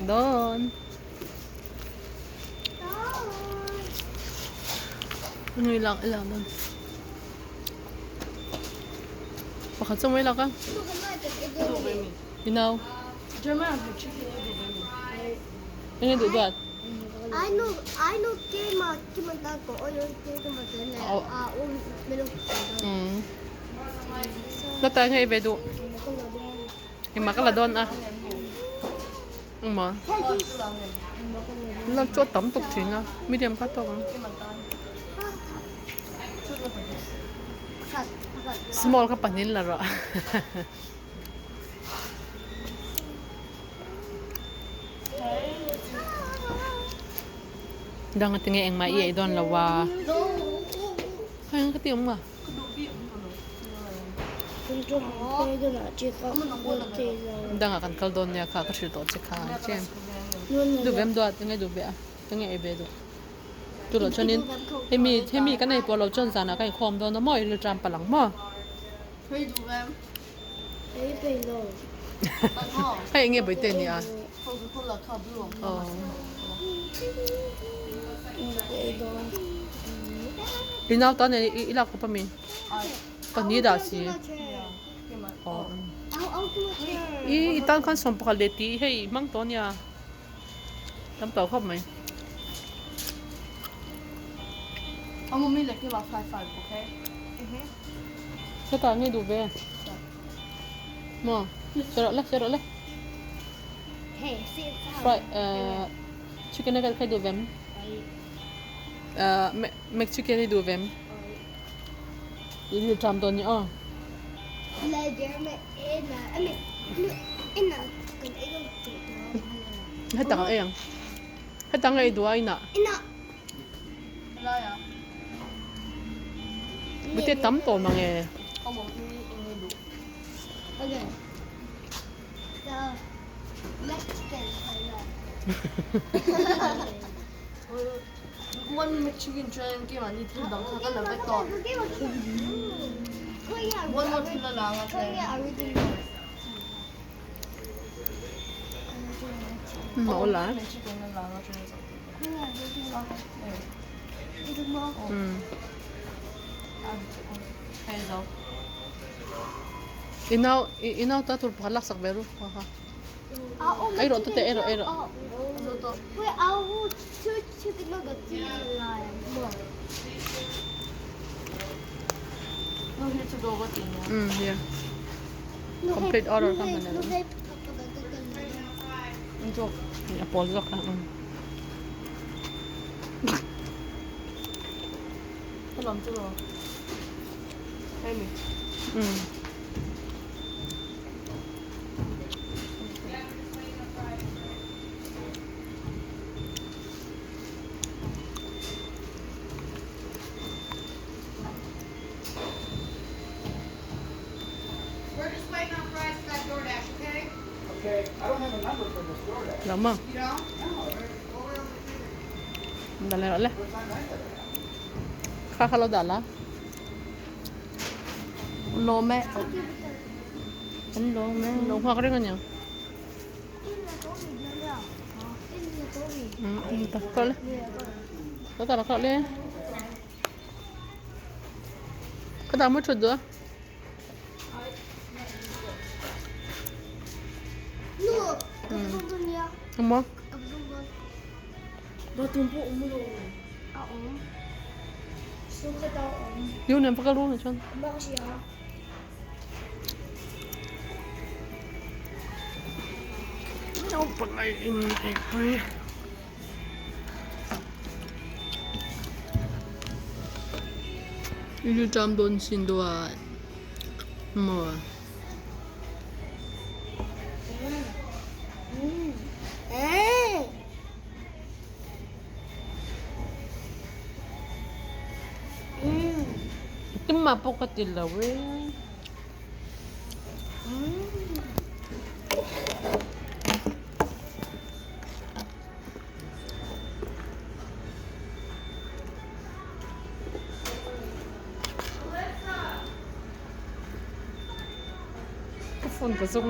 Doon. Ano ilang doon? Bakit sa mo ilang ka? Inaw. Ano yung duduat? I know kiman tako o yung kiman na melong. Nata nga ibedo. Imakala doon ah. Mà lần cho tấm tục chuyện à medium cắt thôi small các bạn là rồi đang ở tiếng Anh mà vậy đó là wa hay cái tiếng mà đang akan kaldon niya ka kasi to chika chen du bem do at ngai du be ngai be do tu lo chonin hemi ka nei po lo chon sana kai khom do no moi le tram palang mo Hey du bem hey pe lo hay ngai bai te ni a Ina ta ne ila ko pa min pa ni da si itan kan som pakaleti hey mang to niya tam tao khop mai ông mới lấy cái bọc phải ok sao ta nghe đủ về mà sợ lắm fried chicken này cái đủ về make chicken này đủ về ini jam to niya hết tăng ấy đuôi nè bữa tiết tắm tổ mà nghe one chicken train kia mà đi tìm đóng khá là vết to one more thing là ngang mẫu lá inaw ta tur palak sak beru ha ai ro te ero Wait, I'll to the nugget line. No, here to go what in yeah complete order kan mana Enjoy. ya polok kan Làm chưa rồi? Hay mình. We're just waiting on fries for that DoorDash, okay? Okay, I don't have a number for this DoorDash. lama You don't? No. dale kakalo dala Lô mẹ. lo hoa cái này ta cỡ lên ta cỡ lên cái tao mới chụp được không có Nó tumpu umuro. Suka tao yêu nem phải luôn rồi chân Bakit siya? đâu phần này phải 이리 좀 돈 신도아 뭐 timma pokatilla we microphone ka so